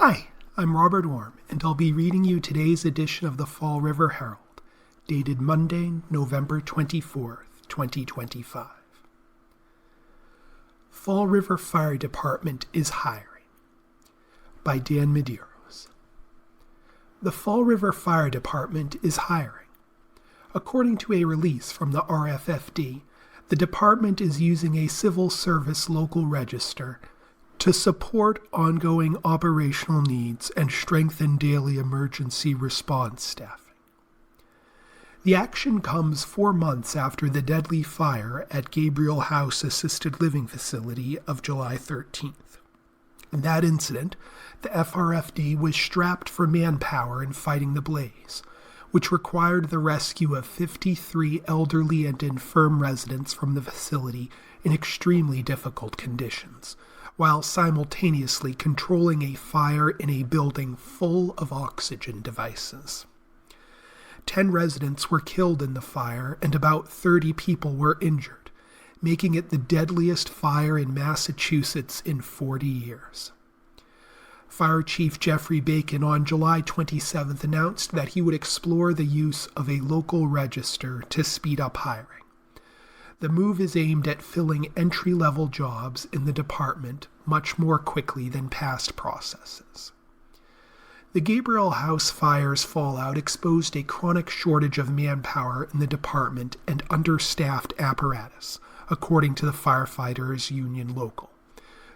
Hi, I'm Robert Orm, and I'll be reading you today's edition of the Fall River Herald, dated Monday, November 24th, 2025. Fall River Fire Department is hiring, by Dan Medeiros. The Fall River Fire Department is hiring. According to a release from the RFFD, the department is using a civil service local register to support ongoing operational needs and strengthen daily emergency response staffing. The action comes 4 months after the deadly fire at Gabriel House Assisted Living Facility of July 13th. In that incident, the FRFD was strapped for manpower in fighting the blaze, which required the rescue of 53 elderly and infirm residents from the facility in extremely difficult conditions, while simultaneously controlling a fire in a building full of oxygen devices. 10 residents were killed in the fire and about 30 people were injured, making it the deadliest fire in Massachusetts in 40 years. Fire Chief Jeffrey Bacon on July 27th announced that he would explore the use of a local register to speed up hiring. The move is aimed at filling entry-level jobs in the department much more quickly than past processes. The Gabriel House fire's fallout exposed a chronic shortage of manpower in the department and understaffed apparatus, according to the Firefighters Union Local.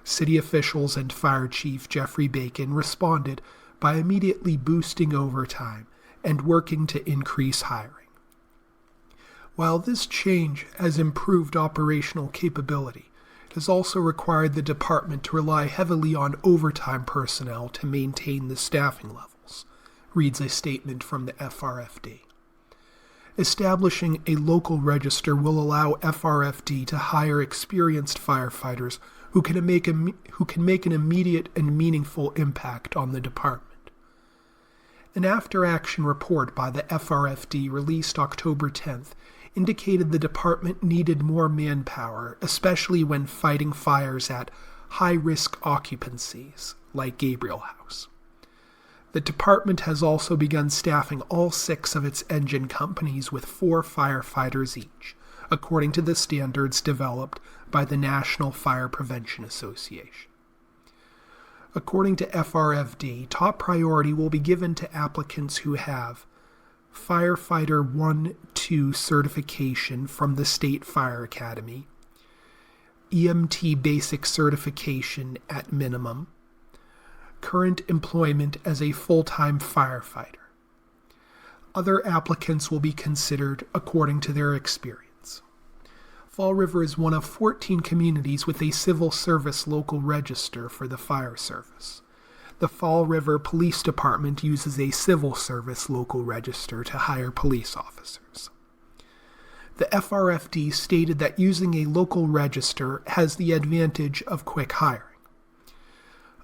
City officials and Fire Chief Jeffrey Bacon responded by immediately boosting overtime and working to increase hiring. While this change has improved operational capability, it has also required the department to rely heavily on overtime personnel to maintain the staffing levels, reads a statement from the FRFD. Establishing a local register will allow FRFD to hire experienced firefighters who can make an immediate and meaningful impact on the department. An after-action report by the FRFD released October 10th indicated the department needed more manpower, especially when fighting fires at high-risk occupancies like Gabriel House. The department has also begun staffing all 6 of its engine companies with 4 firefighters each, according to the standards developed by the National Fire Prevention Association. According to FRFD, top priority will be given to applicants who have Firefighter 1-2 certification from the State Fire Academy, EMT basic certification at minimum, current employment as a full-time firefighter. Other applicants will be considered according to their experience. Fall River is one of 14 communities with a civil service local register for the fire service. The Fall River Police Department uses a civil service local register to hire police officers. The FRFD stated that using a local register has the advantage of quick hiring.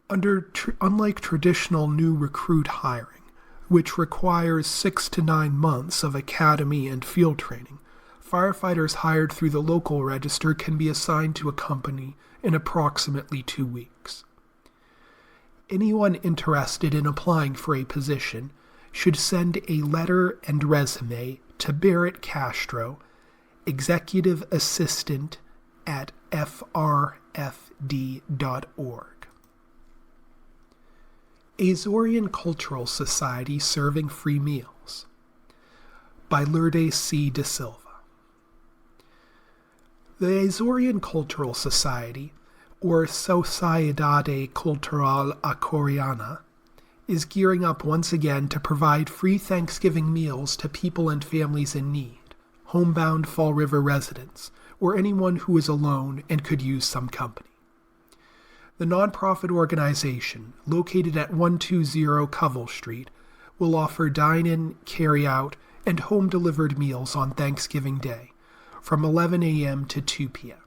Unlike traditional new recruit hiring, which requires 6 to 9 months of academy and field training, firefighters hired through the local register can be assigned to a company in approximately 2 weeks. Anyone interested in applying for a position should send a letter and resume to Barrett Castro, Executive Assistant at frfd.org. Azorian Cultural Society Serving Free Meals, by Lourdes C. De Silva. The Azorian Cultural Society, or Sociedade Cultural Acoriana, is gearing up once again to provide free Thanksgiving meals to people and families in need, homebound Fall River residents, or anyone who is alone and could use some company. The nonprofit organization, located at 120 Covell Street, will offer dine-in, carry-out, and home-delivered meals on Thanksgiving Day, from 11 a.m. to 2 p.m.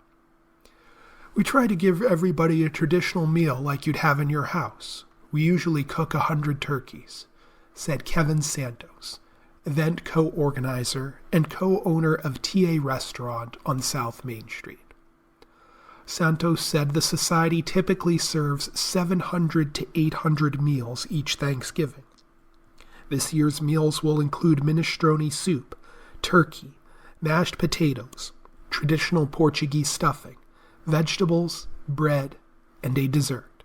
We try to give everybody a traditional meal like you'd have in your house. We usually cook 100 turkeys, said Kevin Santos, event co-organizer and co-owner of TA Restaurant on South Main Street. Santos said the society typically serves 700 to 800 meals each Thanksgiving. This year's meals will include minestrone soup, turkey, mashed potatoes, traditional Portuguese stuffing, vegetables, bread, and a dessert.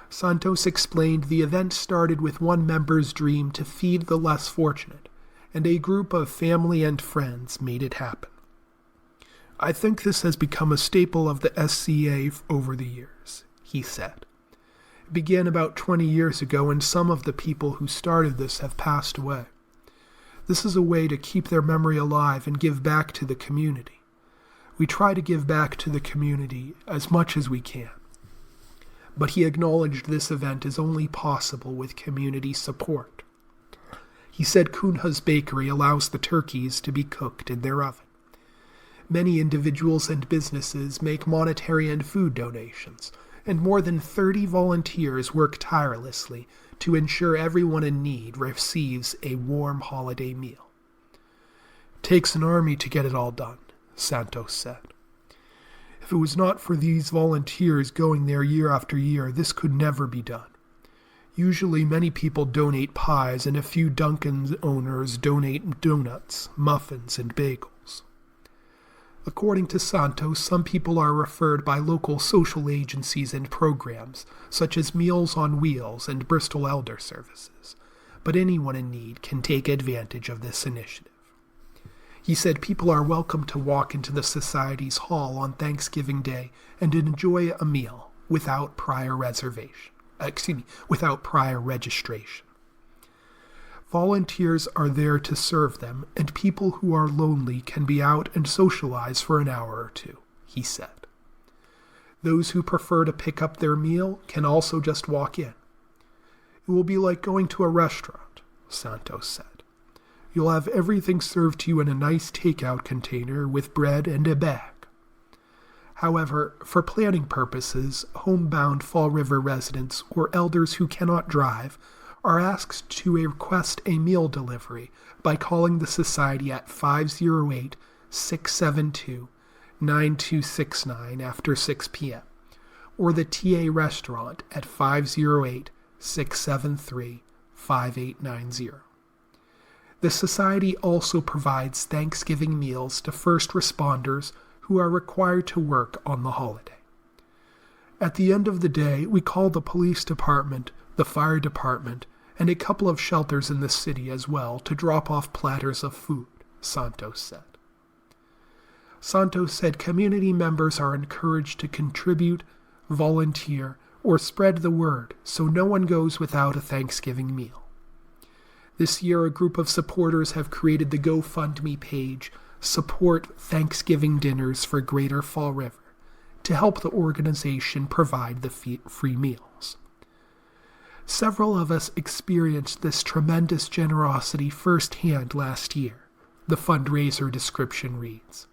Santos explained the event started with one member's dream to feed the less fortunate, and a group of family and friends made it happen. I think this has become a staple of the SCA over the years, he said. It began about 20 years ago, and some of the people who started this have passed away. This is a way to keep their memory alive and give back to the community. We try to give back to the community as much as we can. But he acknowledged this event is only possible with community support. He said Cunha's Bakery allows the turkeys to be cooked in their oven. Many individuals and businesses make monetary and food donations, and more than 30 volunteers work tirelessly to ensure everyone in need receives a warm holiday meal. It takes an army to get it all done, Santos said. If it was not for these volunteers going there year after year, this could never be done. Usually many people donate pies, and a few Dunkin' owners donate donuts, muffins, and bagels. According to Santos, some people are referred by local social agencies and programs, such as Meals on Wheels and Bristol Elder Services, but anyone in need can take advantage of this initiative. He said people are welcome to walk into the Society's hall on Thanksgiving Day and enjoy a meal without prior registration. Volunteers are there to serve them, and people who are lonely can be out and socialize for an hour or two, he said. Those who prefer to pick up their meal can also just walk in. It will be like going to a restaurant, Santos said. You'll have everything served to you in a nice takeout container with bread and a bag. However, for planning purposes, homebound Fall River residents or elders who cannot drive are asked to request a meal delivery by calling the Society at 508-672-9269 after 6 p.m., or the TA Restaurant at 508-673-5890. The Society also provides Thanksgiving meals to first responders who are required to work on the holiday. At the end of the day, we call the police department, the fire department, and a couple of shelters in the city as well to drop off platters of food, Santos said. Santos said community members are encouraged to contribute, volunteer, or spread the word so no one goes without a Thanksgiving meal. This year, a group of supporters have created the GoFundMe page, Support Thanksgiving Dinners for Greater Fall River, to help the organization provide the free meals. Several of us experienced this tremendous generosity firsthand last year, the fundraiser description reads.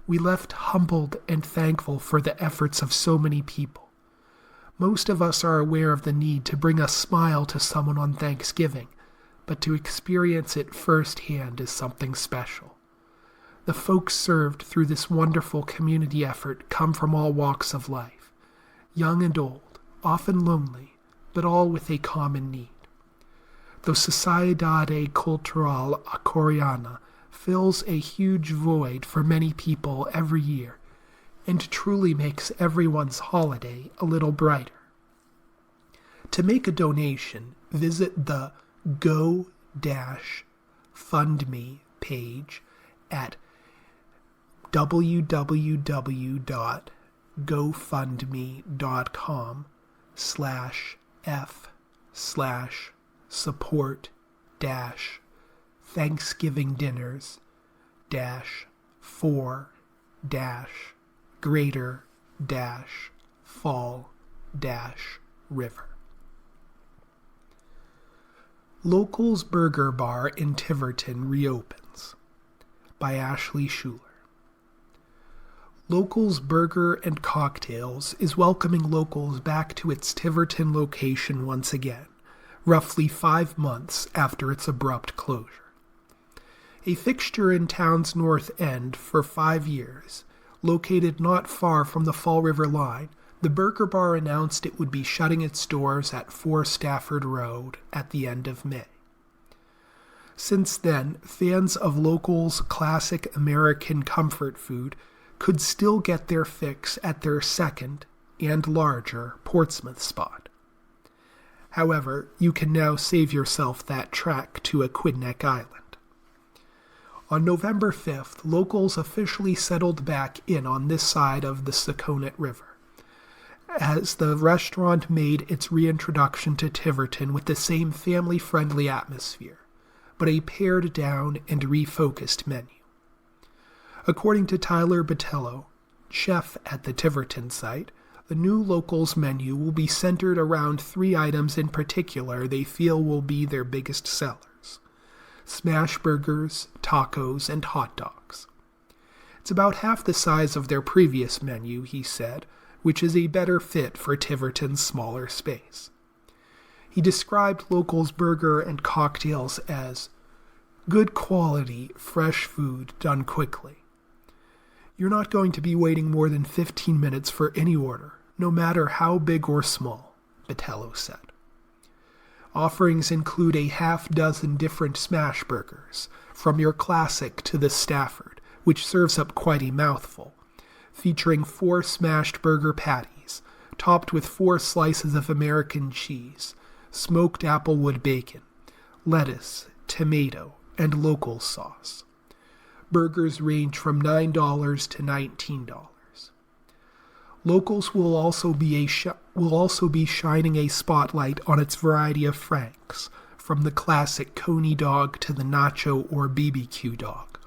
We left humbled and thankful for the efforts of so many people. Most of us are aware of the need to bring a smile to someone on Thanksgiving, but to experience it firsthand is something special. The folks served through this wonderful community effort come from all walks of life, young and old, often lonely, but all with a common need. The Sociedade Cultural Acoriana fills a huge void for many people every year and truly makes everyone's holiday a little brighter. To make a donation, visit the Go-Fund-Me page at www.gofundme.com/f/support-Thanksgiving dinners-for-Greater-Fall-River. Locals Burger Bar in Tiverton reopens, by Ashley Schuler. Locals Burger and Cocktails is welcoming locals back to its Tiverton location once again, roughly 5 months after its abrupt closure. A fixture in town's north end for 5 years, located not far from the Fall River line, the Burger Bar announced it would be shutting its doors at 4 Stafford Road at the end of May. Since then, fans of Local's classic American comfort food could still get their fix at their second and larger Portsmouth spot. However, you can now save yourself that trek to Aquidneck Island. On November 5th, Locals officially settled back in on this side of the Sakonnet River, as the restaurant made its reintroduction to Tiverton with the same family-friendly atmosphere, but a pared-down and refocused menu. According to Tyler Botello, chef at the Tiverton site, the new Locals menu will be centered around 3 items in particular they feel will be their biggest sellers: smash burgers, tacos, and hot dogs. It's about half the size of their previous menu, he said, which is a better fit for Tiverton's smaller space. He described Locals burger and cocktails as good quality, fresh food done quickly. You're not going to be waiting more than 15 minutes for any order, no matter how big or small, Botello said. Offerings include a half-dozen different smash burgers, from your classic to the Stafford, which serves up quite a mouthful, featuring 4 smashed burger patties, topped with 4 slices of American cheese, smoked applewood bacon, lettuce, tomato, and local sauce. Burgers range from $9 to $19. Locals will also be shining a spotlight on its variety of franks, from the classic coney dog to the nacho or BBQ dog,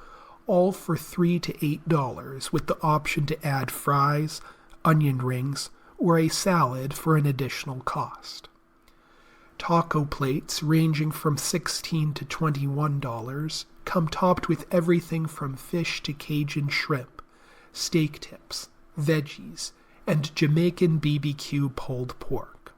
all for $3 to $8, with the option to add fries, onion rings, or a salad for an additional cost. Taco plates ranging from $16 to $21 come topped with everything from fish to Cajun shrimp, steak tips, veggies, and Jamaican BBQ pulled pork.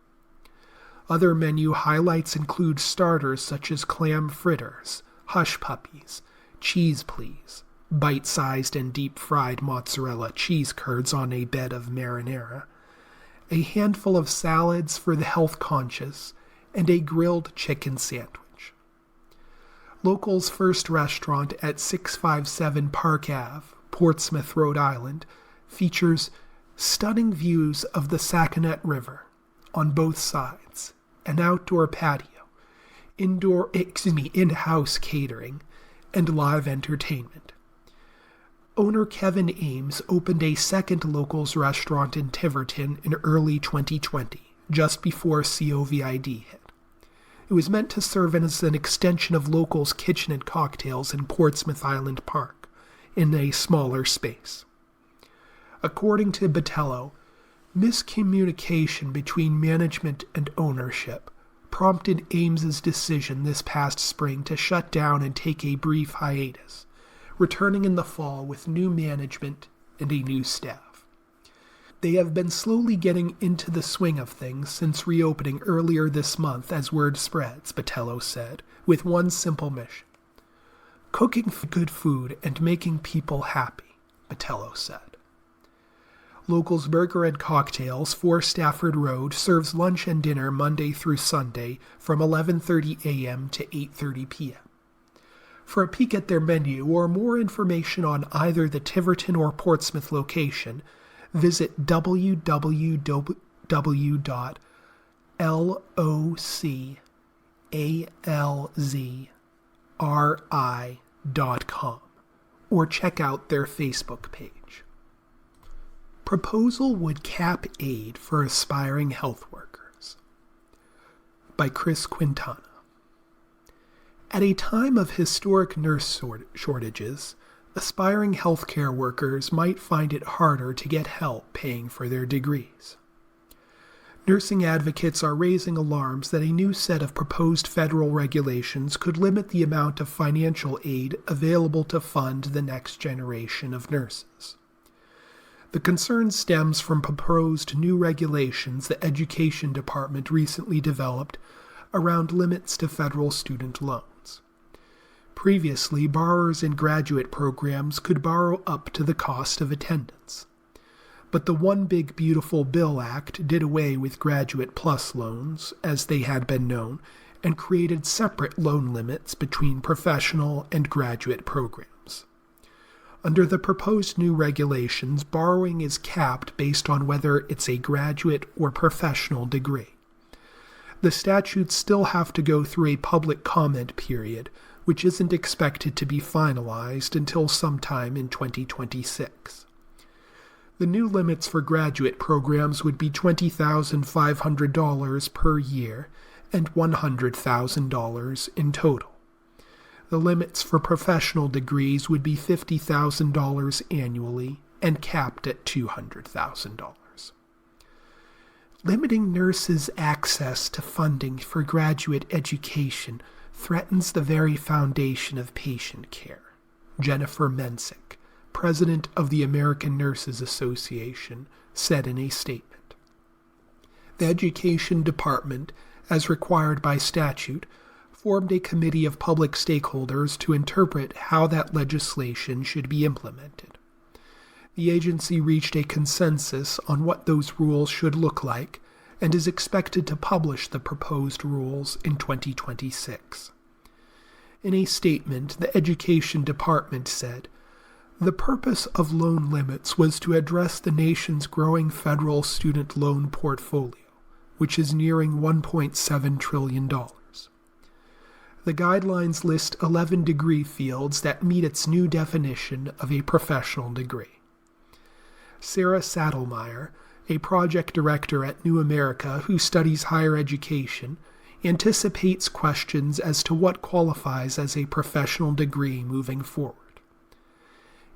Other menu highlights include starters such as clam fritters, hush puppies, cheese please, bite-sized and deep-fried mozzarella cheese curds on a bed of marinara, a handful of salads for the health-conscious, and a grilled chicken sandwich. Local's first restaurant at 657 Park Ave, Portsmouth, Rhode Island, features stunning views of the Sakonnet River on both sides, an outdoor patio, in-house catering, and live entertainment. Owner Kevin Ames opened a second Locals restaurant in Tiverton in early 2020, just before COVID hit. It was meant to serve as an extension of Locals' kitchen and cocktails in Portsmouth Island Park, in a smaller space. According to Botello, miscommunication between management and ownership prompted Ames's decision this past spring to shut down and take a brief hiatus, returning in the fall with new management and a new staff. They have been slowly getting into the swing of things since reopening earlier this month as word spreads, Botello said, with one simple mission: cooking good food and making people happy, Botello said. Locals Burger and Cocktails, 4 Stafford Road, serves lunch and dinner Monday through Sunday from 11:30 a.m. to 8:30 p.m. For a peek at their menu or more information on either the Tiverton or Portsmouth location, visit www.localzri.com or check out their Facebook page. Proposal would cap aid for aspiring health workers, by Chris Quintana. At a time of historic nurse shortages, aspiring healthcare workers might find it harder to get help paying for their degrees. Nursing advocates are raising alarms that a new set of proposed federal regulations could limit the amount of financial aid available to fund the next generation of nurses. The concern stems from proposed new regulations the Education Department recently developed around limits to federal student loans. Previously, borrowers in graduate programs could borrow up to the cost of attendance. But the One Big Beautiful Bill Act did away with Graduate Plus loans, as they had been known, and created separate loan limits between professional and graduate programs. Under the proposed new regulations, borrowing is capped based on whether it's a graduate or professional degree. The statutes still have to go through a public comment period, which isn't expected to be finalized until sometime in 2026. The new limits for graduate programs would be $20,500 per year and $100,000 in total. The limits for professional degrees would be $50,000 annually and capped at $200,000. Limiting nurses' access to funding for graduate education threatens the very foundation of patient care, Jennifer Mensick, president of the American Nurses Association, said in a statement. The Education Department, as required by statute, formed a committee of public stakeholders to interpret how that legislation should be implemented. The agency reached a consensus on what those rules should look like and is expected to publish the proposed rules in 2026. In a statement, the Education Department said, "The purpose of loan limits was to address the nation's growing federal student loan portfolio, which is nearing $1.7 trillion. The guidelines list 11 degree fields that meet its new definition of a professional degree." Sarah Saddlemeyer, a project director at New America who studies higher education, anticipates questions as to what qualifies as a professional degree moving forward.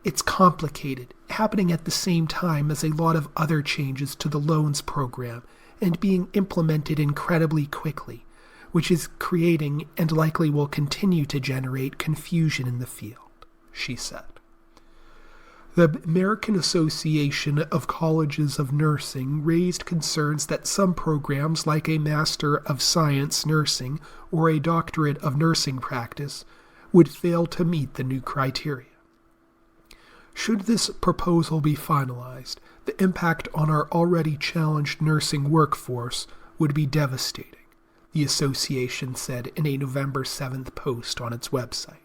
"It's complicated, happening at the same time as a lot of other changes to the loans program and being implemented incredibly quickly, which is creating and likely will continue to generate confusion in the field," she said. The American Association of Colleges of Nursing raised concerns that some programs, like a Master of Science Nursing or a Doctorate of Nursing Practice, would fail to meet the new criteria. Should this proposal be finalized, the impact on our already challenged nursing workforce would be devastating, the association said in a November 7th post on its website.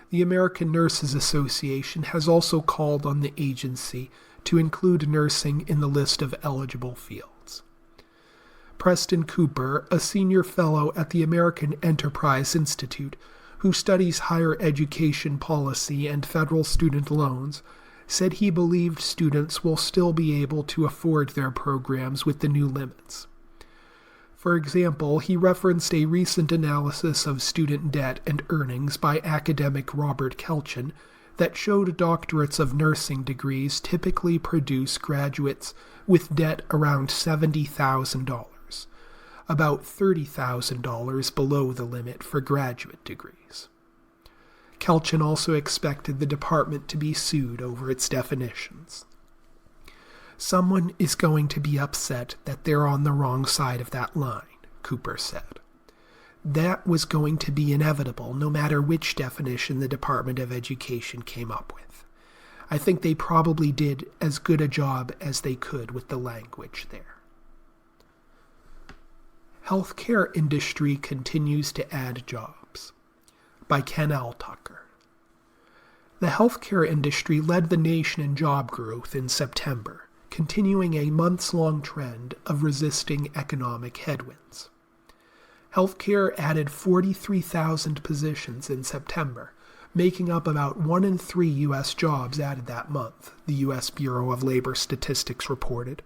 The American Nurses Association has also called on the agency to include nursing in the list of eligible fields. Preston Cooper, a senior fellow at the American Enterprise Institute, who studies higher education policy and federal student loans, said he believed students will still be able to afford their programs with the new limits. For example, he referenced a recent analysis of student debt and earnings by academic Robert Kelchin that showed doctorates of nursing degrees typically produce graduates with debt around $70,000, about $30,000 below the limit for graduate degrees. Kelchin also expected the department to be sued over its definitions. "Someone is going to be upset that they're on the wrong side of that line," Cooper said. "That was going to be inevitable no matter which definition the Department of Education came up with. I think they probably did as good a job as they could with the language there." Healthcare Industry Continues to Add Jobs by Ken L. Tucker. The healthcare industry led the nation in job growth in September, continuing a months-long trend of resisting economic headwinds. Healthcare added 43,000 positions in September, making up about 1 in 3 U.S. jobs added that month, the U.S. Bureau of Labor Statistics reported.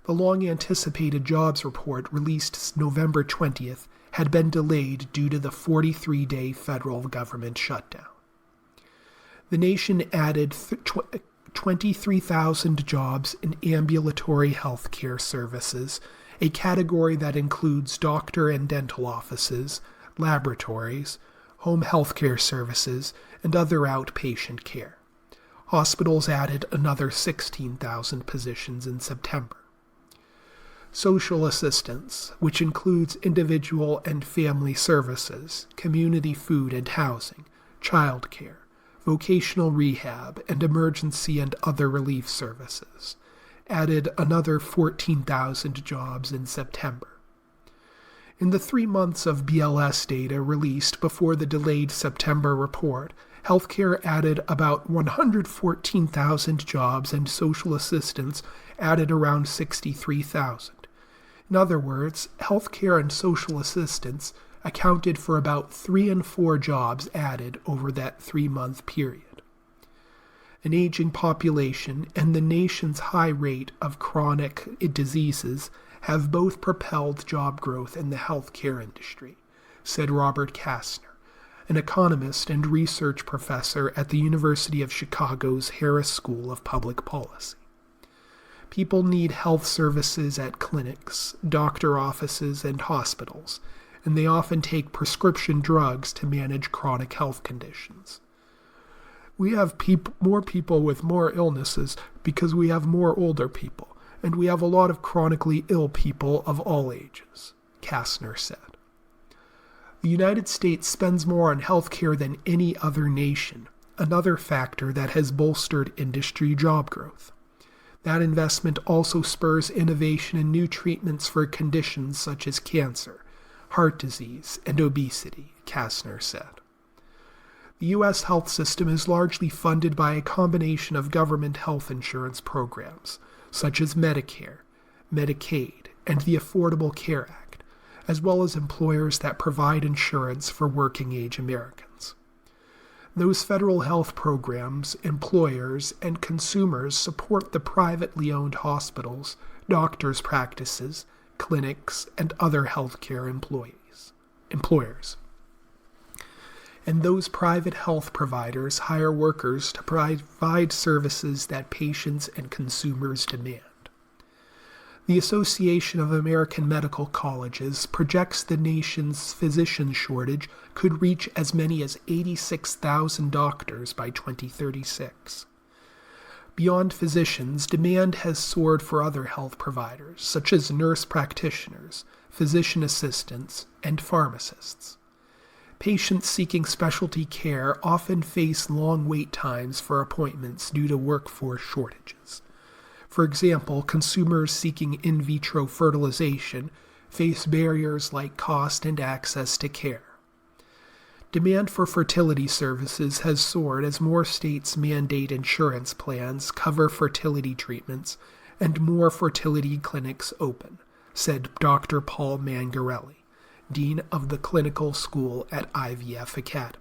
The long-anticipated jobs report released November 20th had been delayed due to the 43-day federal government shutdown. The nation added 23,000 jobs in ambulatory health care services, a category that includes doctor and dental offices, laboratories, home health care services, and other outpatient care. Hospitals added another 16,000 positions in September. Social assistance, which includes individual and family services, community food and housing, childcare, vocational rehab, and emergency and other relief services, added another 14,000 jobs in September. In the 3 months of BLS data released before the delayed September report, healthcare added about 114,000 jobs and social assistance added around 63,000. In other words, healthcare and social assistance accounted for about 3 in 4 jobs added over that 3-month period. An aging population and the nation's high rate of chronic diseases have both propelled job growth in the healthcare industry, said Robert Kastner, an economist and research professor at the University of Chicago's Harris School of Public Policy. People need health services at clinics, doctor offices, and hospitals, and they often take prescription drugs to manage chronic health conditions. We have more people with more illnesses because we have more older people, and we have a lot of chronically ill people of all ages, Kastner said. The United States spends more on health care than any other nation, another factor that has bolstered industry job growth. That investment also spurs innovation in new treatments for conditions such as cancer, heart disease, and obesity, Kastner said. The U.S. health system is largely funded by a combination of government health insurance programs, such as Medicare, Medicaid, and the Affordable Care Act, as well as employers that provide insurance for working-age Americans. Those federal health programs, employers, and consumers support the privately owned hospitals, doctors' practices, clinics, and other healthcare employers. And those private health providers hire workers to provide services that patients and consumers demand. The Association of American Medical Colleges projects the nation's physician shortage could reach as many as 86,000 doctors by 2036. Beyond physicians, demand has soared for other health providers, such as nurse practitioners, physician assistants, and pharmacists. Patients seeking specialty care often face long wait times for appointments due to workforce shortages. For example, consumers seeking in vitro fertilization face barriers like cost and access to care. Demand for fertility services has soared as more states mandate insurance plans cover fertility treatments and more fertility clinics open, said Dr. Paul Mangarelli, Dean of the Clinical School at IVF Academy.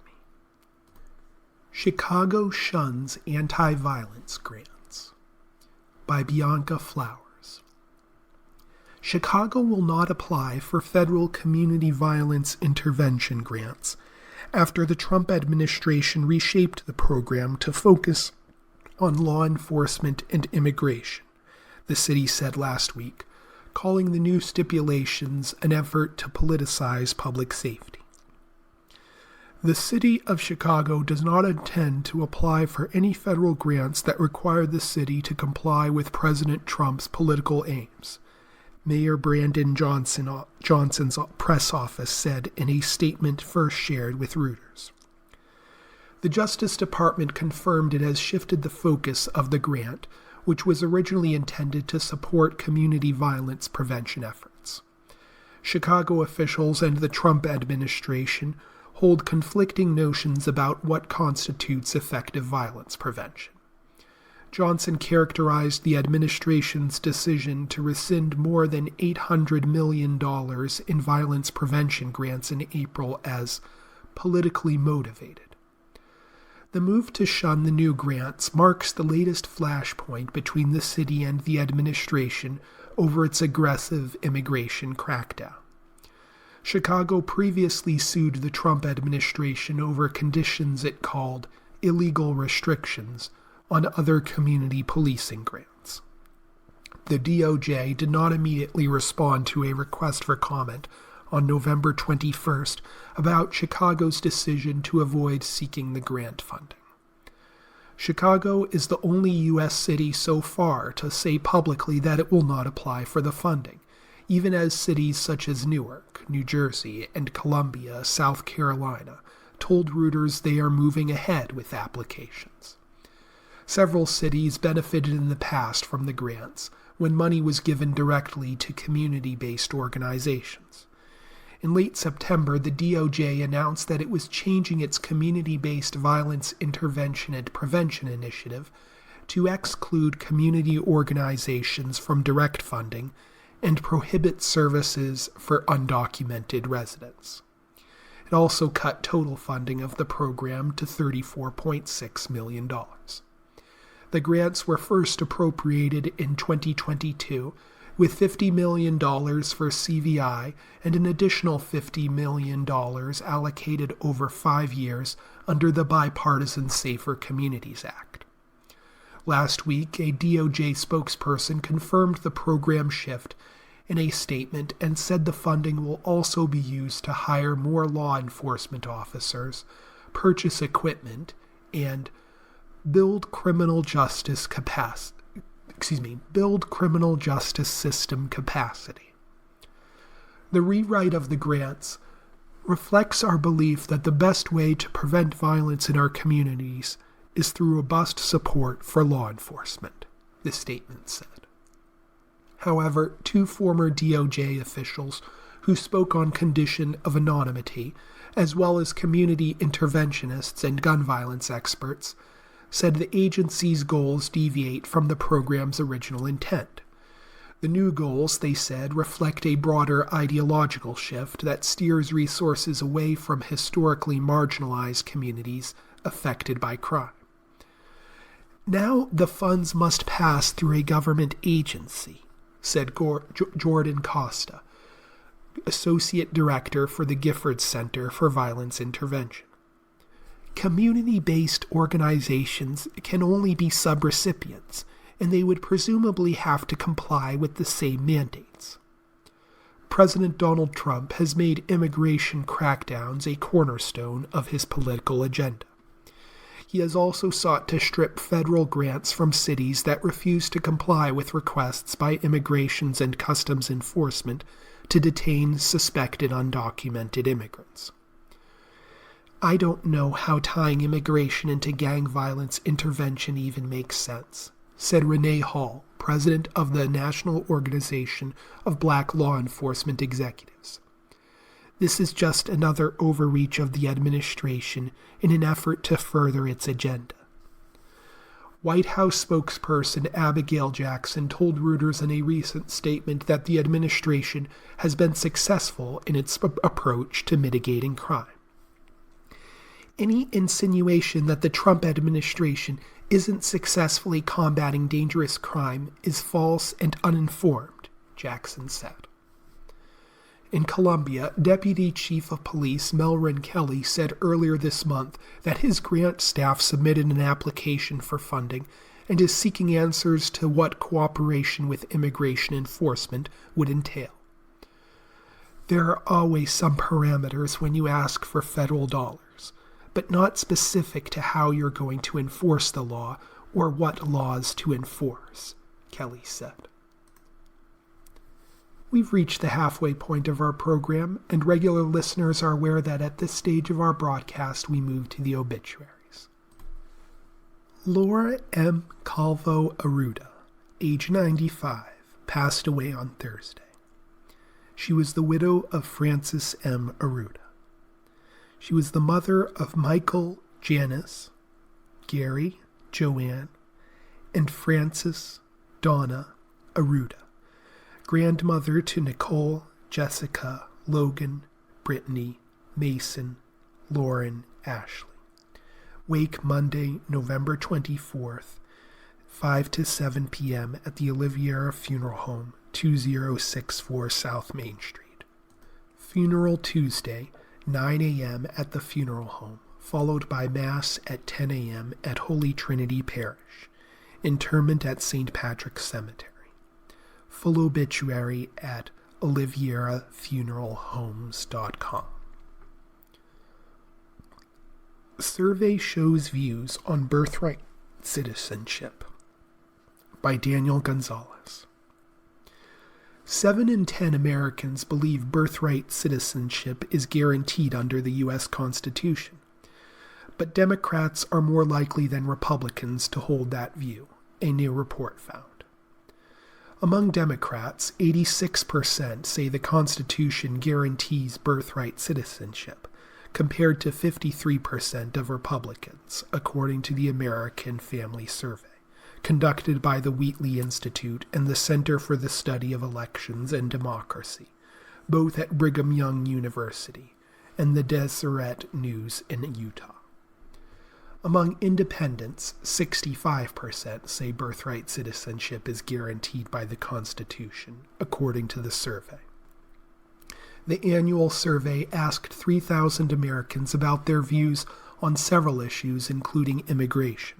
Chicago shuns anti-violence grants, by Bianca Flowers. Chicago will not apply for federal community violence intervention grants after the Trump administration reshaped the program to focus on law enforcement and immigration, the city said last week, calling the new stipulations an effort to politicize public safety. The city of Chicago does not intend to apply for any federal grants that require the city to comply with President Trump's political aims, Mayor Brandon Johnson's press office said in a statement first shared with Reuters. The Justice Department confirmed it has shifted the focus of the grant, which was originally intended to support community violence prevention efforts. Chicago officials and the Trump administration hold conflicting notions about what constitutes effective violence prevention. Johnson characterized the administration's decision to rescind more than $800 million in violence prevention grants in April as politically motivated. The move to shun the new grants marks the latest flashpoint between the city and the administration over its aggressive immigration crackdown. Chicago previously sued the Trump administration over conditions it called illegal restrictions on other community policing grants. The DOJ did not immediately respond to a request for comment on November 21st about Chicago's decision to avoid seeking the grant funding. Chicago is the only U.S. city so far to say publicly that it will not apply for the funding, even as cities such as Newark, New Jersey, and Columbia, South Carolina, told Reuters they are moving ahead with applications. Several cities benefited in the past from the grants, when money was given directly to community-based organizations. In late September, the DOJ announced that it was changing its community-based violence intervention and prevention initiative to exclude community organizations from direct funding and prohibit services for undocumented residents. It also cut total funding of the program to $34.6 million. The grants were first appropriated in 2022, with $50 million for CVI and an additional $50 million allocated over 5 years under the Bipartisan Safer Communities Act. Last week, a DOJ spokesperson confirmed the program shift in a statement and said the funding will also be used to hire more law enforcement officers, purchase equipment, and build criminal justice system capacity. The rewrite of the grants reflects our belief that the best way to prevent violence in our communities is through robust support for law enforcement, the statement said. However, 2 former DOJ officials who spoke on condition of anonymity, as well as community interventionists and gun violence experts, said the agency's goals deviate from the program's original intent. The new goals, they said, reflect a broader ideological shift that steers resources away from historically marginalized communities affected by crime. Now the funds must pass through a government agency, said Jordan Costa, Associate Director for the Gifford Center for Violence Intervention. Community-based organizations can only be subrecipients, and they would presumably have to comply with the same mandates. President Donald Trump has made immigration crackdowns a cornerstone of his political agenda. He has also sought to strip federal grants from cities that refuse to comply with requests by Immigration and Customs Enforcement to detain suspected undocumented immigrants. I don't know how tying immigration into gang violence intervention even makes sense, said Renee Hall, president of the National Organization of Black Law Enforcement Executives. This is just another overreach of the administration in an effort to further its agenda. White House spokesperson Abigail Jackson told Reuters in a recent statement that the administration has been successful in its approach to mitigating crime. Any insinuation that the Trump administration isn't successfully combating dangerous crime is false and uninformed, Jackson said. In Columbia, Deputy Chief of Police Melvin Kelly said earlier this month that his grant staff submitted an application for funding and is seeking answers to what cooperation with immigration enforcement would entail. There are always some parameters when you ask for federal dollars, but not specific to how you're going to enforce the law or what laws to enforce, Kelly said. We've reached the halfway point of our program, and regular listeners are aware that at this stage of our broadcast we move to the obituaries. Laura M. Calvo Arruda, age 95, passed away on Thursday. She was the widow of Francis M. Arruda. She was the mother of Michael, Janice, Gary, Joanne, and Francis, Donna Arruda, grandmother to Nicole, Jessica, Logan, Brittany, Mason, Lauren, Ashley. Wake Monday, November 24th, 5 to 7 p.m. at the Oliviera Funeral Home, 2064 South Main Street. Funeral Tuesday, 9 a.m. at the funeral home, followed by Mass at 10 a.m. at Holy Trinity Parish. Interment at St. Patrick's Cemetery. Full obituary at olivierafuneralhomes.com. Survey shows views on birthright citizenship by Daniel Gonzalez. 7 in 10 Americans believe birthright citizenship is guaranteed under the U.S. Constitution. But Democrats are more likely than Republicans to hold that view, a new report found. Among Democrats, 86% say the Constitution guarantees birthright citizenship, compared to 53% of Republicans, according to the American Family Survey, conducted by the Wheatley Institute and the Center for the Study of Elections and Democracy, both at Brigham Young University, and the Deseret News in Utah. Among independents, 65% say birthright citizenship is guaranteed by the Constitution, according to the survey. The annual survey asked 3,000 Americans about their views on several issues, including immigration.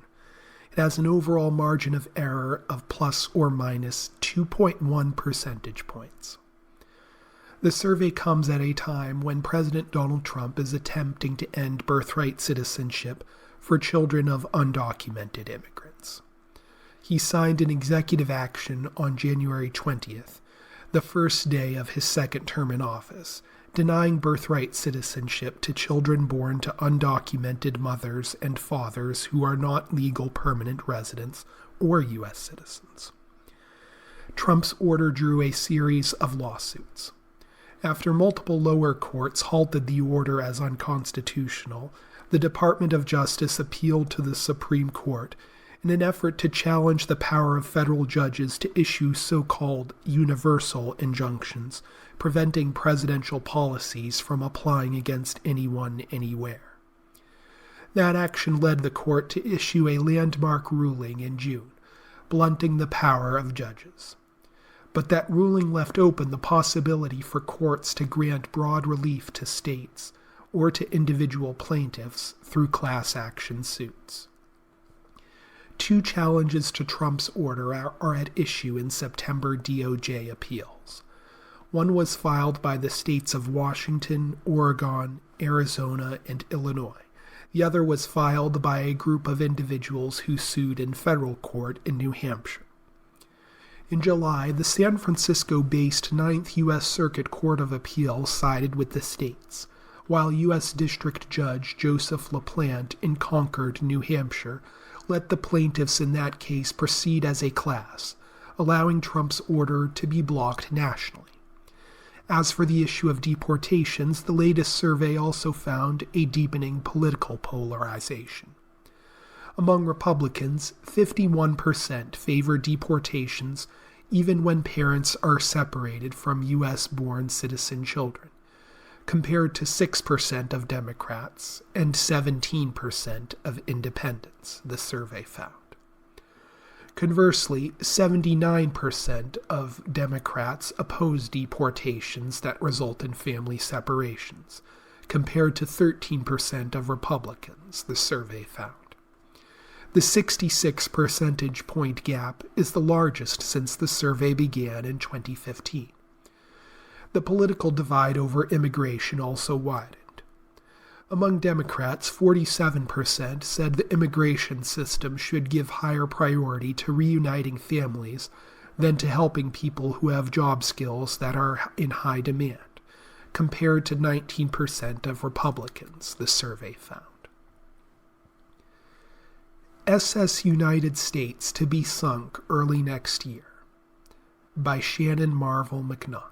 It has an overall margin of error of plus or minus 2.1 percentage points. The survey comes at a time when President Donald Trump is attempting to end birthright citizenship for children of undocumented immigrants. He signed an executive action on January 20th, the first day of his second term in office, denying birthright citizenship to children born to undocumented mothers and fathers who are not legal permanent residents or U.S. citizens. Trump's order drew a series of lawsuits. After multiple lower courts halted the order as unconstitutional, the Department of Justice appealed to the Supreme Court in an effort to challenge the power of federal judges to issue so-called universal injunctions, preventing presidential policies from applying against anyone, anywhere. That action led the court to issue a landmark ruling in June, blunting the power of judges. But that ruling left open the possibility for courts to grant broad relief to states or to individual plaintiffs through class action suits. 2 challenges to Trump's order are at issue in September DOJ appeals. One was filed by the states of Washington, Oregon, Arizona, and Illinois. The other was filed by a group of individuals who sued in federal court in New Hampshire. In July, the San Francisco-based 9th U.S. Circuit Court of Appeals sided with the states, while U.S. District Judge Joseph LaPlante in Concord, New Hampshire, let the plaintiffs in that case proceed as a class, allowing Trump's order to be blocked nationally. As for the issue of deportations, the latest survey also found a deepening political polarization. Among Republicans, 51% favor deportations even when parents are separated from U.S.-born citizen children, compared to 6% of Democrats and 17% of independents, the survey found. Conversely, 79% of Democrats oppose deportations that result in family separations, compared to 13% of Republicans, the survey found. The 66 percentage point gap is the largest since the survey began in 2015. The political divide over immigration also widened. Among Democrats, 47% said the immigration system should give higher priority to reuniting families than to helping people who have job skills that are in high demand, compared to 19% of Republicans, the survey found. SS United States to be sunk early next year, by Shannon Marvel McNaught.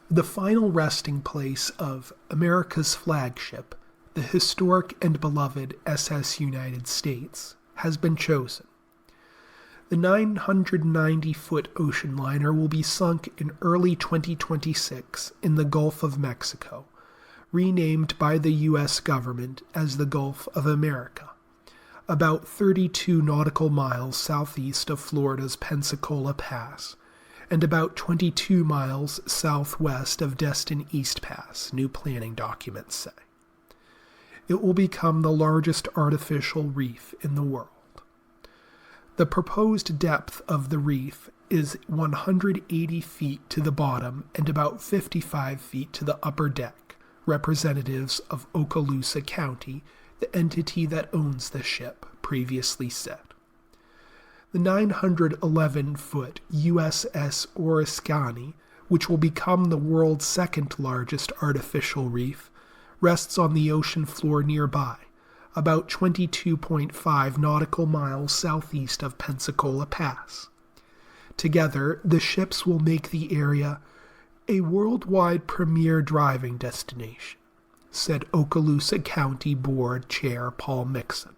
The final resting place of America's flagship, the historic and beloved SS United States, has been chosen. The 990-foot ocean liner will be sunk in early 2026 in the Gulf of Mexico, renamed by the U.S. government as the Gulf of America, about 32 nautical miles southeast of Florida's Pensacola Pass, and about 22 miles southwest of Destin East Pass, new planning documents say. It will become the largest artificial reef in the world. The proposed depth of the reef is 180 feet to the bottom and about 55 feet to the upper deck, representatives of Okaloosa County, the entity that owns the ship, previously said. The 911-foot USS Oriskany, which will become the world's second largest artificial reef, rests on the ocean floor nearby, about 22.5 nautical miles southeast of Pensacola Pass. Together, the ships will make the area a worldwide premier driving destination, said Okaloosa County Board Chair Paul Mixon.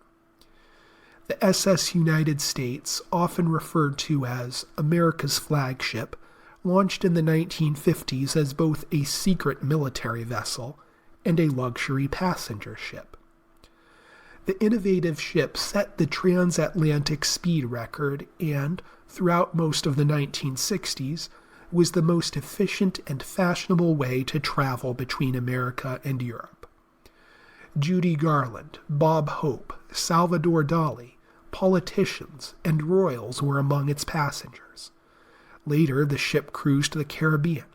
The SS United States, often referred to as America's flagship, launched in the 1950s as both a secret military vessel and a luxury passenger ship. The innovative ship set the transatlantic speed record and, throughout most of the 1960s, was the most efficient and fashionable way to travel between America and Europe. Judy Garland, Bob Hope, Salvador Dali, politicians, and royals were among its passengers. Later, the ship cruised the Caribbean.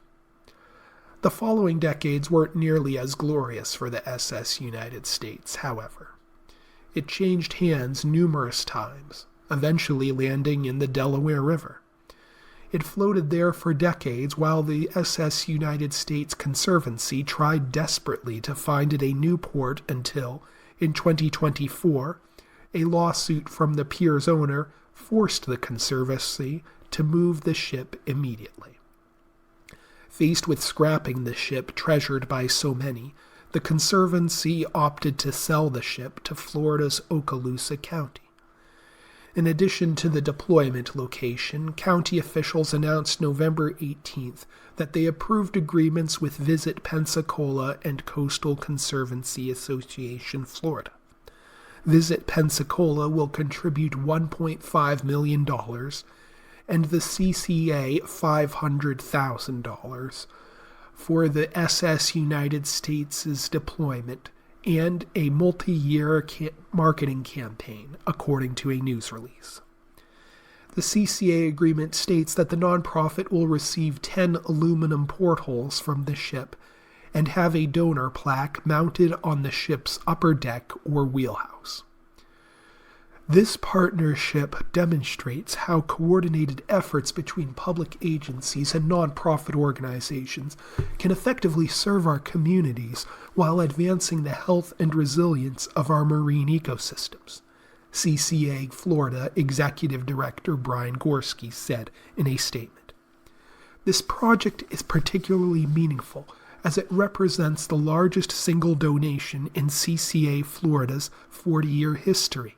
The following decades weren't nearly as glorious for the SS United States, however. It changed hands numerous times, eventually landing in the Delaware River. It floated there for decades while the SS United States Conservancy tried desperately to find it a new port until, in 2024, a lawsuit from the pier's owner forced the Conservancy to move the ship immediately. Faced with scrapping the ship treasured by so many, the Conservancy opted to sell the ship to Florida's Okaloosa County. In addition to the deployment location, county officials announced November 18th that they approved agreements with Visit Pensacola and Coastal Conservancy Association Florida. Visit Pensacola will contribute $1.5 million and the CCA $500,000 for the SS United States' deployment and a multi-year marketing campaign, according to a news release. The CCA agreement states that the nonprofit will receive 10 aluminum portholes from the ship and have a donor plaque mounted on the ship's upper deck or wheelhouse. This partnership demonstrates how coordinated efforts between public agencies and nonprofit organizations can effectively serve our communities while advancing the health and resilience of our marine ecosystems, CCA Florida Executive Director Brian Gorski said in a statement. This project is particularly meaningful as it represents the largest single donation in CCA Florida's 40-year history.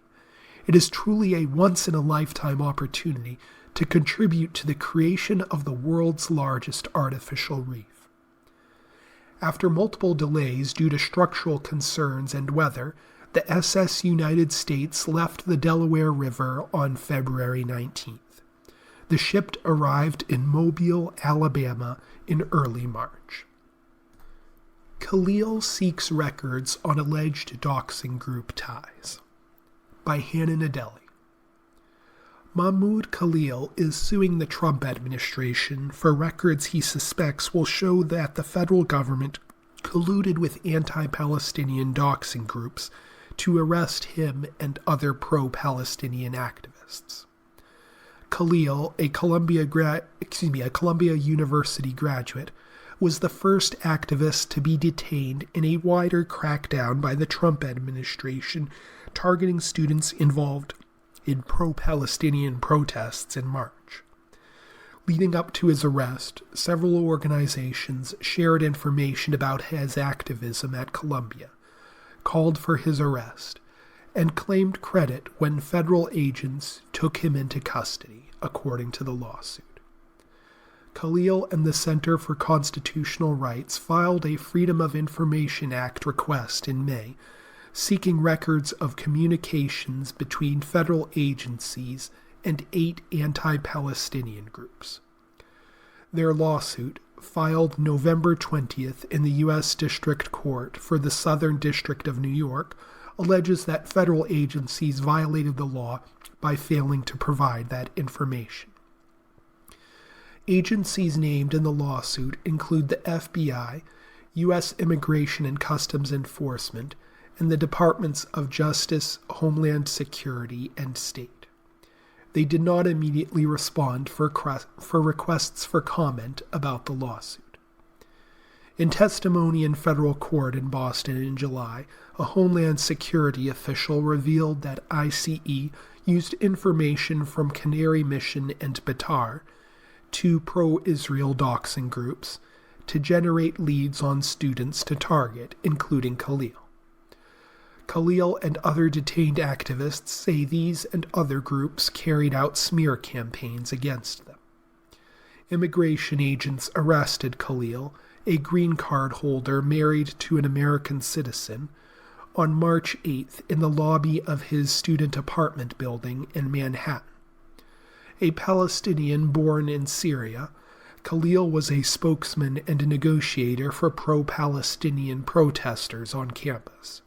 It is truly a once-in-a-lifetime opportunity to contribute to the creation of the world's largest artificial reef. After multiple delays due to structural concerns and weather, the SS United States left the Delaware River on February 19th. The ship arrived in Mobile, Alabama in early March. Khalil seeks records on alleged doxing group ties. By Hannah Nadelli. Mahmoud Khalil is suing the Trump administration for records he suspects will show that the federal government colluded with anti-Palestinian doxing groups to arrest him and other pro-Palestinian activists. Khalil, a Columbia University graduate, was the first activist to be detained in a wider crackdown by the Trump administration targeting students involved in pro-Palestinian protests in March. Leading up to his arrest, several organizations shared information about his activism at Columbia, called for his arrest, and claimed credit when federal agents took him into custody, according to the lawsuit. Khalil and the Center for Constitutional Rights filed a Freedom of Information Act request in May, seeking records of communications between federal agencies and 8 anti-Palestinian groups. Their lawsuit, filed November 20th in the U.S. District Court for the Southern District of New York, alleges that federal agencies violated the law by failing to provide that information. Agencies named in the lawsuit include the FBI, U.S. Immigration and Customs Enforcement, and the Departments of Justice, Homeland Security, and State. They did not immediately respond for requests for comment about the lawsuit. In testimony in federal court in Boston in July, a Homeland Security official revealed that ICE used information from Canary Mission and Batar, two pro-Israel doxing groups, to generate leads on students to target, including Khalil. Khalil and other detained activists say these and other groups carried out smear campaigns against them. Immigration agents arrested Khalil, a green card holder married to an American citizen, on March 8th in the lobby of his student apartment building in Manhattan. A Palestinian born in Syria, Khalil was a spokesman and a negotiator for pro-Palestinian protesters on campus.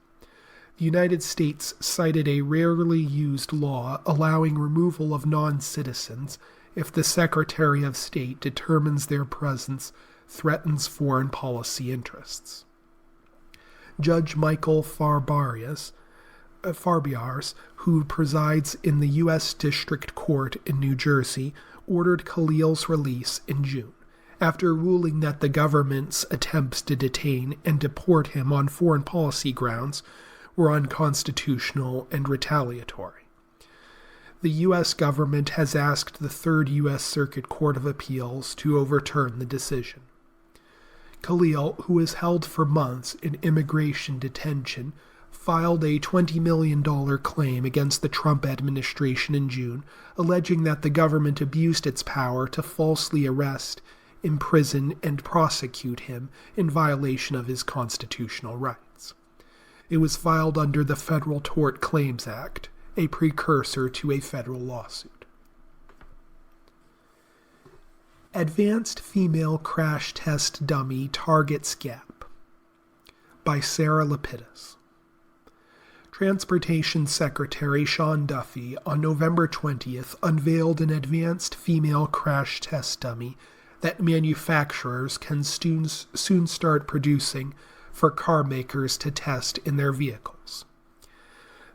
The United States cited a rarely used law allowing removal of non-citizens if the Secretary of State determines their presence threatens foreign policy interests. Judge Michael Farbiars, who presides in the U.S. District Court in New Jersey, ordered Khalil's release in June, after ruling that the government's attempts to detain and deport him on foreign policy grounds were unconstitutional and retaliatory. The U.S. government has asked the Third U.S. Circuit Court of Appeals to overturn the decision. Khalil, who was held for months in immigration detention, filed a $20 million claim against the Trump administration in June, alleging that the government abused its power to falsely arrest, imprison, and prosecute him in violation of his constitutional rights. It was filed under the Federal Tort Claims Act, a precursor to a federal lawsuit. Advanced Female Crash Test Dummy Targets Gap by Sarah Lapidus. Transportation Secretary Sean Duffy on November 20th unveiled an advanced female crash test dummy that manufacturers can soon start producing for car makers to test in their vehicles.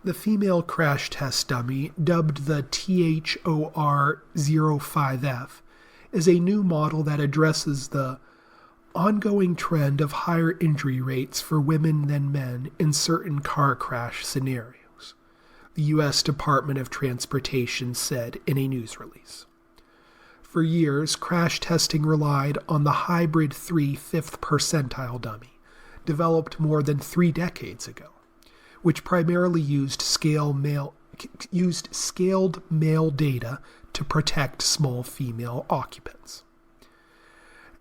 The female crash test dummy, dubbed the THOR-05F, is a new model that addresses the ongoing trend of higher injury rates for women than men in certain car crash scenarios, the U.S. Department of Transportation said in a news release. For years, crash testing relied on the Hybrid 3 fifth percentile dummy, developed more than 3 decades ago, which primarily used scaled male data to protect small female occupants.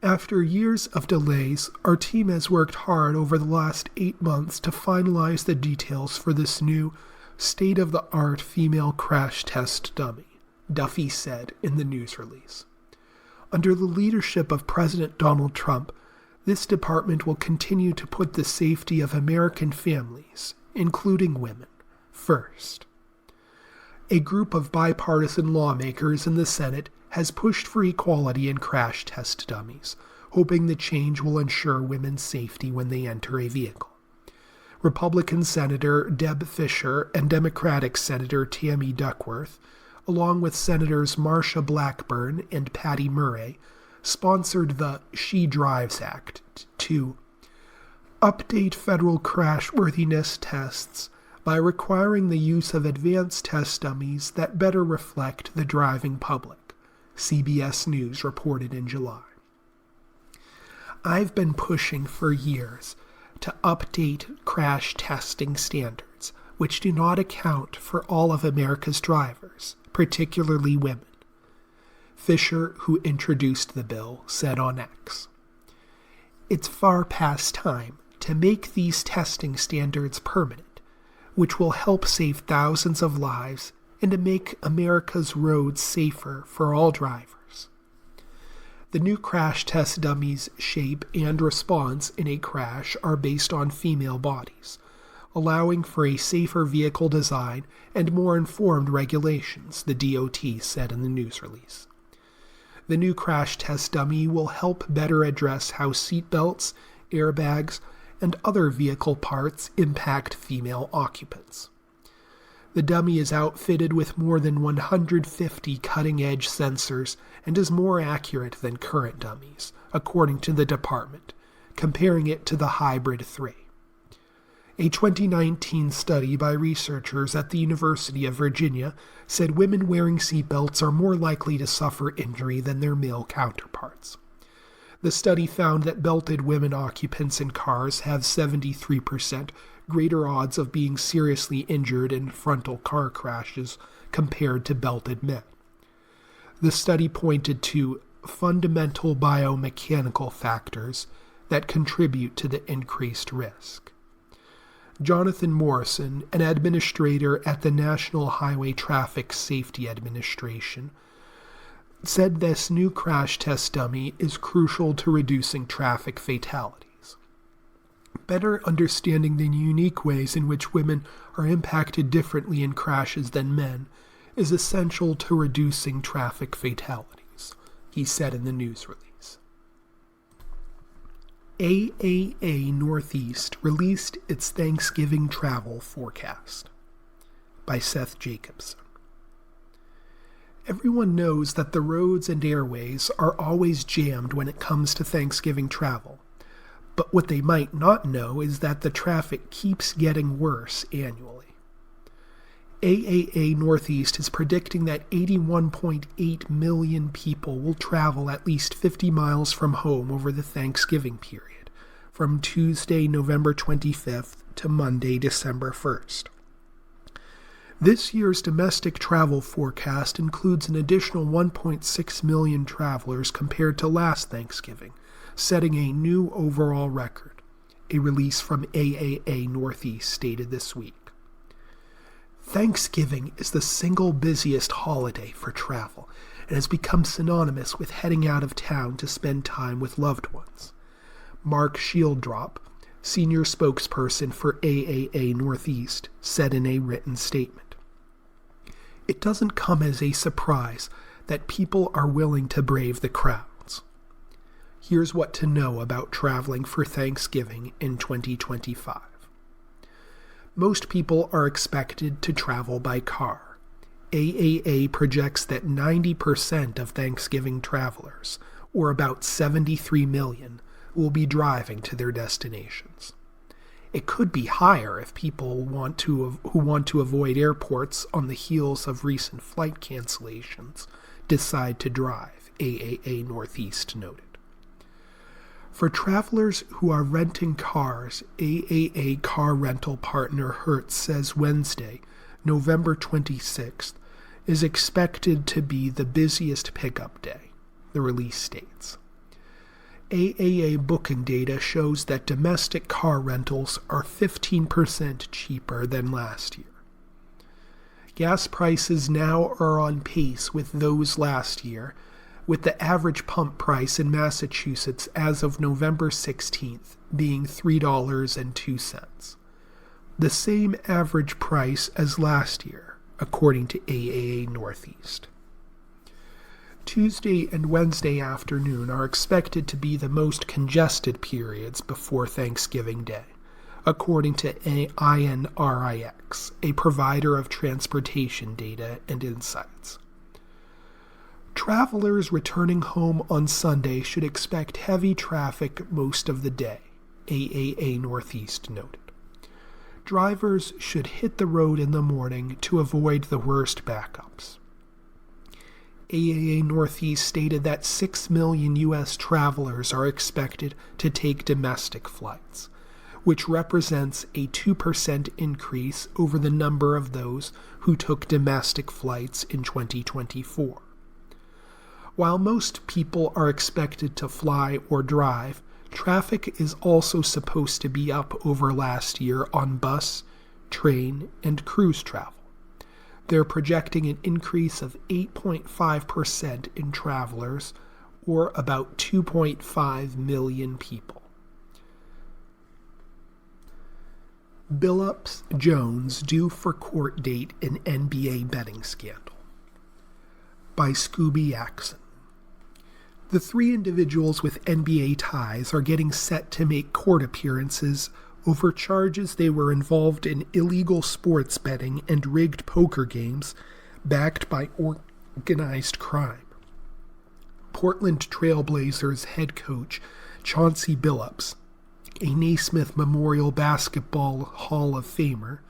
After years of delays, our team has worked hard over the last 8 months to finalize the details for this new state-of-the-art female crash test dummy, Duffy said in the news release. Under the leadership of President Donald Trump, this department will continue to put the safety of American families, including women, first. A group of bipartisan lawmakers in the Senate has pushed for equality in crash test dummies, hoping the change will ensure women's safety when they enter a vehicle. Republican Senator Deb Fischer and Democratic Senator Tammy Duckworth, along with Senators Marsha Blackburn and Patty Murray, sponsored the She Drives Act to update federal crashworthiness tests by requiring the use of advanced test dummies that better reflect the driving public, CBS News reported in July. I've been pushing for years to update crash testing standards, which do not account for all of America's drivers, particularly women, Fisher, who introduced the bill, said on X. It's far past time to make these testing standards permanent, which will help save thousands of lives and to make America's roads safer for all drivers. The new crash test dummies' shape and response in a crash are based on female bodies, allowing for a safer vehicle design and more informed regulations, the DOT said in the news release. The new crash test dummy will help better address how seatbelts, airbags, and other vehicle parts impact female occupants. The dummy is outfitted with more than 150 cutting-edge sensors and is more accurate than current dummies, according to the department, comparing it to the Hybrid 3. A 2019 study by researchers at the University of Virginia said women wearing seatbelts are more likely to suffer injury than their male counterparts. The study found that belted women occupants in cars have 73% greater odds of being seriously injured in frontal car crashes compared to belted men. The study pointed to fundamental biomechanical factors that contribute to the increased risk. Jonathan Morrison, an administrator at the National Highway Traffic Safety Administration, said this new crash test dummy is crucial to reducing traffic fatalities. Better understanding the unique ways in which women are impacted differently in crashes than men is essential to reducing traffic fatalities, he said in the news release. AAA Northeast released its Thanksgiving travel forecast by Seth Jacobson. Everyone knows that the roads and airways are always jammed when it comes to Thanksgiving travel, but what they might not know is that the traffic keeps getting worse annually. AAA Northeast is predicting that 81.8 million people will travel at least 50 miles from home over the Thanksgiving period, from Tuesday, November 25th to Monday, December 1st. This year's domestic travel forecast includes an additional 1.6 million travelers compared to last Thanksgiving, setting a new overall record, a release from AAA Northeast stated this week. Thanksgiving is the single busiest holiday for travel and has become synonymous with heading out of town to spend time with loved ones. Mark Shieldrop, senior spokesperson for AAA Northeast, said in a written statement. It doesn't come as a surprise that people are willing to brave the crowds. Here's what to know about traveling for Thanksgiving in 2025. Most people are expected to travel by car. AAA projects that 90% of Thanksgiving travelers, or about 73 million, will be driving to their destinations. It could be higher if people who want to avoid airports on the heels of recent flight cancellations decide to drive, AAA Northeast noted. For travelers who are renting cars, AAA car rental partner Hertz says Wednesday, November 26th, is expected to be the busiest pickup day, the release states. AAA booking data shows that domestic car rentals are 15% cheaper than last year. Gas prices now are on pace with those last year, with the average pump price in Massachusetts as of November 16th being $3.02, the same average price as last year, according to AAA Northeast. Tuesday and Wednesday afternoon are expected to be the most congested periods before Thanksgiving Day, according to INRIX, a provider of transportation data and insights. Travelers returning home on Sunday should expect heavy traffic most of the day, AAA Northeast noted. Drivers should hit the road in the morning to avoid the worst backups. AAA Northeast stated that 6 million U.S. travelers are expected to take domestic flights, which represents a 2% increase over the number of those who took domestic flights in 2024. While most people are expected to fly or drive, traffic is also supposed to be up over last year on bus, train, and cruise travel. They're projecting an increase of 8.5% in travelers, or about 2.5 million people. Billups Jones due for court date in NBA betting scandal. By Scooby Axon. The three individuals with NBA ties are getting set to make court appearances over charges they were involved in illegal sports betting and rigged poker games backed by organized crime. Portland Trail Blazers head coach Chauncey Billups, a Naismith Memorial Basketball Hall of Famer,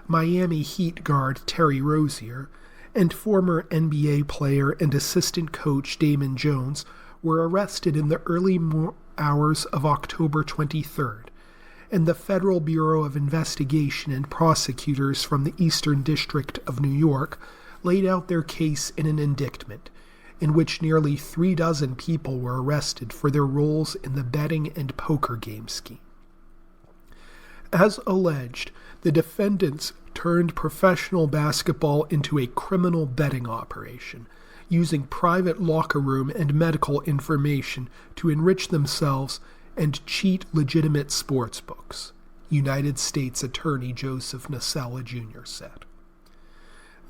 Miami Heat guard Terry Rozier, and former NBA player and assistant coach Damon Jones were arrested in the early hours of October 23rd, and the Federal Bureau of Investigation and prosecutors from the Eastern District of New York laid out their case in an indictment, in which nearly 36 people were arrested for their roles in the betting and poker game scheme. As alleged, the defendants turned professional basketball into a criminal betting operation, using private locker room and medical information to enrich themselves and cheat legitimate sports books, United States Attorney Joseph Nasella Jr. said.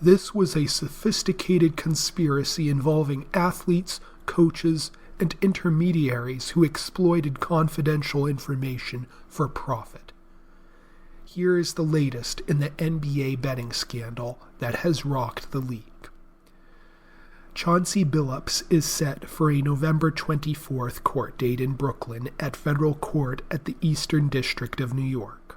This was a sophisticated conspiracy involving athletes, coaches, and intermediaries who exploited confidential information for profit. Here is the latest in the NBA betting scandal that has rocked the league. Chauncey Billups is set for a November 24th court date in Brooklyn at federal court at the Eastern District of New York.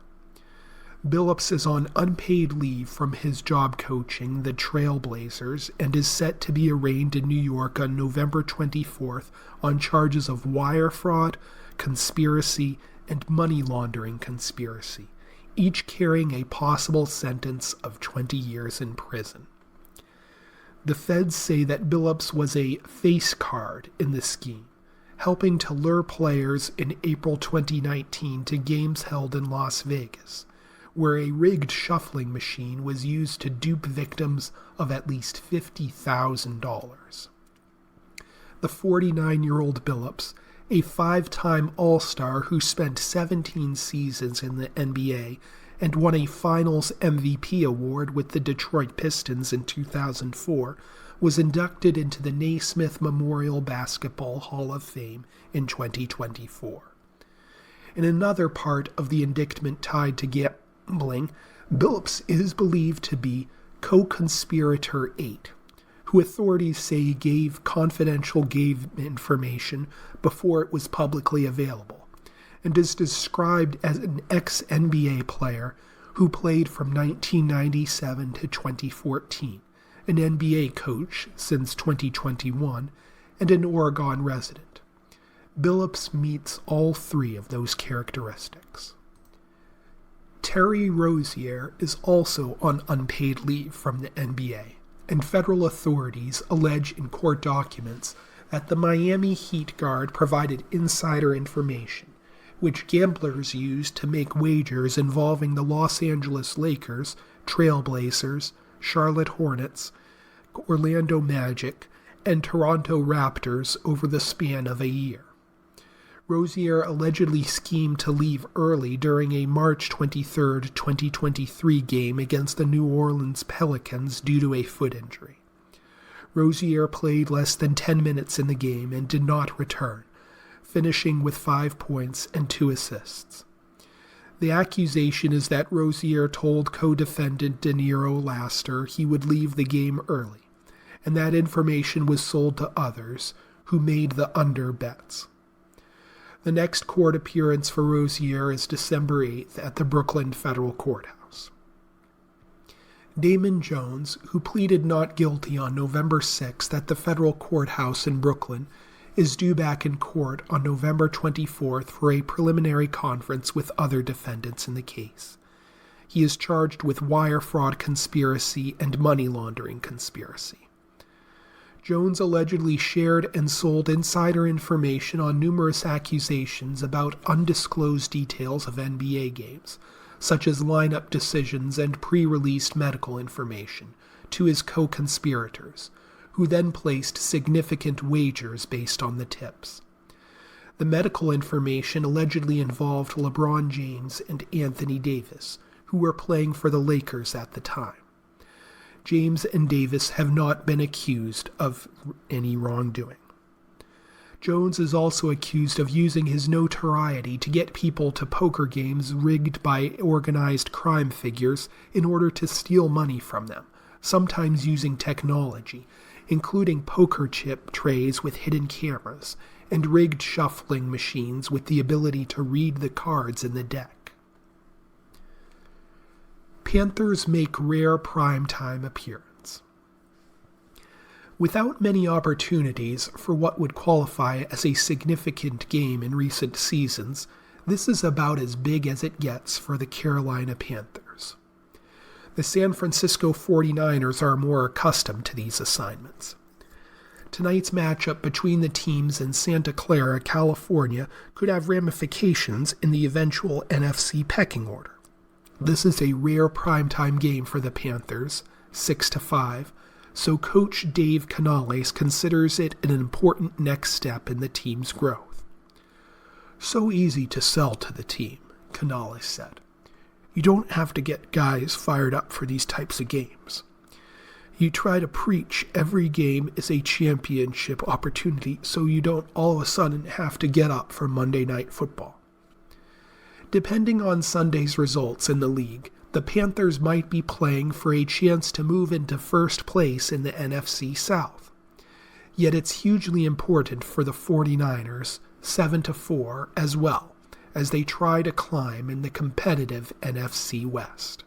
Billups is on unpaid leave from his job coaching the Trail Blazers and is set to be arraigned in New York on November 24th on charges of wire fraud, conspiracy, and money laundering conspiracy, each carrying a possible sentence of 20 years in prison. The feds say that Billups was a face card in the scheme, helping to lure players in April 2019 to games held in Las Vegas, where a rigged shuffling machine was used to dupe victims of at least $50,000. The 49-year-old Billups, a five-time All-Star who spent 17 seasons in the NBA and won a Finals MVP award with the Detroit Pistons in 2004, was inducted into the Naismith Memorial Basketball Hall of Fame in 2024. In another part of the indictment tied to gambling, Billups is believed to be co-conspirator 8, who authorities say gave confidential game information before it was publicly available, and is described as an ex-NBA player who played from 1997 to 2014, an NBA coach since 2021, and an Oregon resident. Billups meets all three of those characteristics. Terry Rozier is also on unpaid leave from the NBA, and federal authorities allege in court documents that the Miami Heat guard provided insider information, which gamblers used to make wagers involving the Los Angeles Lakers, Trail Blazers, Charlotte Hornets, Orlando Magic, and Toronto Raptors over the span of a year. Rozier allegedly schemed to leave early during a March 23, 2023 game against the New Orleans Pelicans due to a foot injury. Rozier played less than 10 minutes in the game and did not return, finishing with 5 points and 2 assists. The accusation is that Rozier told co-defendant De Niro Laster he would leave the game early, and that information was sold to others who made the under bets. The next court appearance for Rozier is December 8th at the Brooklyn Federal Courthouse. Damon Jones, who pleaded not guilty on November 6th at the federal courthouse in Brooklyn, is due back in court on November 24th for a preliminary conference with other defendants in the case. He is charged with wire fraud conspiracy and money laundering conspiracy. Jones allegedly shared and sold insider information on numerous accusations about undisclosed details of NBA games, such as lineup decisions and pre-released medical information, to his co-conspirators, who then placed significant wagers based on the tips. The medical information allegedly involved LeBron James and Anthony Davis, who were playing for the Lakers at the time. James and Davis have not been accused of any wrongdoing. Jones is also accused of using his notoriety to get people to poker games rigged by organized crime figures in order to steal money from them, sometimes using technology, including poker chip trays with hidden cameras and rigged shuffling machines with the ability to read the cards in the deck. Panthers make rare primetime appearance. Without many opportunities for what would qualify as a significant game in recent seasons, this is about as big as it gets for the Carolina Panthers. The San Francisco 49ers are more accustomed to these assignments. Tonight's matchup between the teams in Santa Clara, California, could have ramifications in the eventual NFC pecking order. This is a rare primetime game for the Panthers, 6-5, so Coach Dave Canales considers it an important next step in the team's growth. So easy to sell to the team, Canales said. You don't have to get guys fired up for these types of games. You try to preach every game is a championship opportunity so you don't all of a sudden have to get up for Monday Night Football. Depending on Sunday's results in the league, the Panthers might be playing for a chance to move into first place in the NFC South. Yet it's hugely important for the 49ers, 7-4, as well, as they try to climb in the competitive NFC West.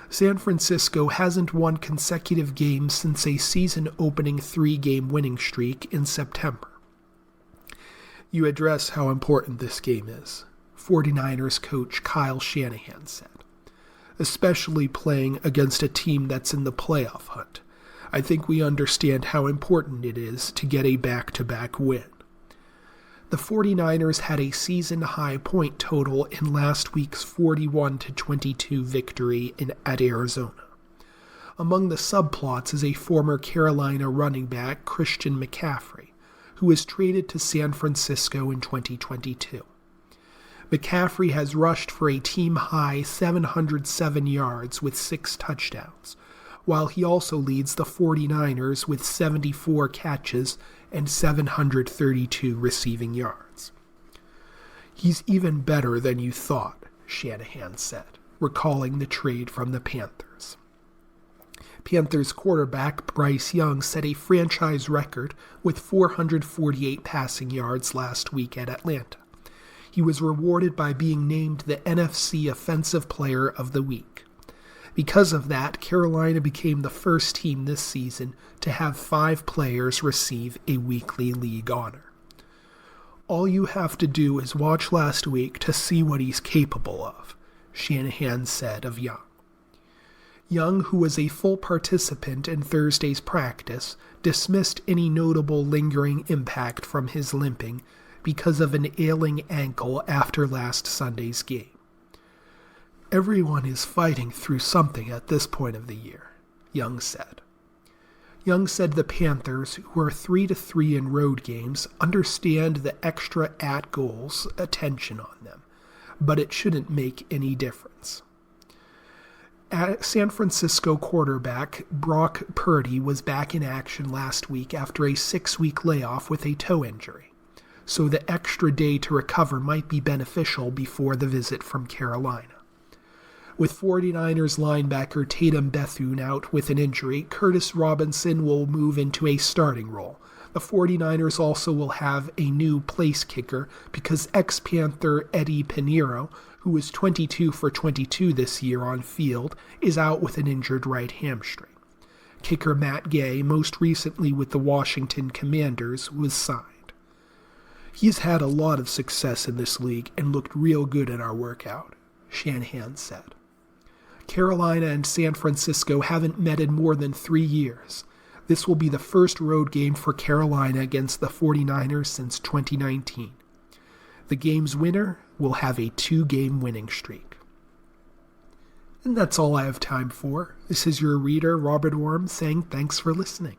San Francisco hasn't won consecutive games since a season-opening 3-game winning streak in September. You address how important this game is, 49ers coach Kyle Shanahan said. Especially playing against a team that's in the playoff hunt. I think we understand how important it is to get a back-to-back win. The 49ers had a season-high point total in last week's 41-22 victory at Arizona. Among the subplots is a former Carolina running back, Christian McCaffrey, who was traded to San Francisco in 2022. McCaffrey has rushed for a team-high 707 yards with 6 touchdowns, while he also leads the 49ers with 74 catches and 732 receiving yards. He's even better than you thought, Shanahan said, recalling the trade from the Panthers. Panthers quarterback Bryce Young set a franchise record with 448 passing yards last week at Atlanta. He was rewarded by being named the NFC Offensive Player of the Week. Because of that, Carolina became the first team this season to have 5 players receive a weekly league honor. All you have to do is watch last week to see what he's capable of, Shanahan said of Young. Young, who was a full participant in Thursday's practice, dismissed any notable lingering impact from his limping because of an ailing ankle after last Sunday's game. Everyone is fighting through something at this point of the year, Young said. Young said the Panthers, who are 3-3 in road games, understand the extra at-goals attention on them, but it shouldn't make any difference. San Francisco quarterback Brock Purdy was back in action last week after a 6-week layoff with a toe injury, so the extra day to recover might be beneficial before the visit from Carolina. With 49ers linebacker Tatum Bethune out with an injury, Curtis Robinson will move into a starting role. The 49ers also will have a new place kicker because ex-Panther Eddie Pinheiro, who was 22 for 22 this year on field, is out with an injured right hamstring. Kicker Matt Gay, most recently with the Washington Commanders, was signed. He's had a lot of success in this league and looked real good in our workout, Shanahan said. Carolina and San Francisco haven't met in more than 3 years. This will be the first road game for Carolina against the 49ers since 2019. The game's winner will have a 2-game winning streak. And that's all I have time for. This is your reader, Robert Orm, saying thanks for listening.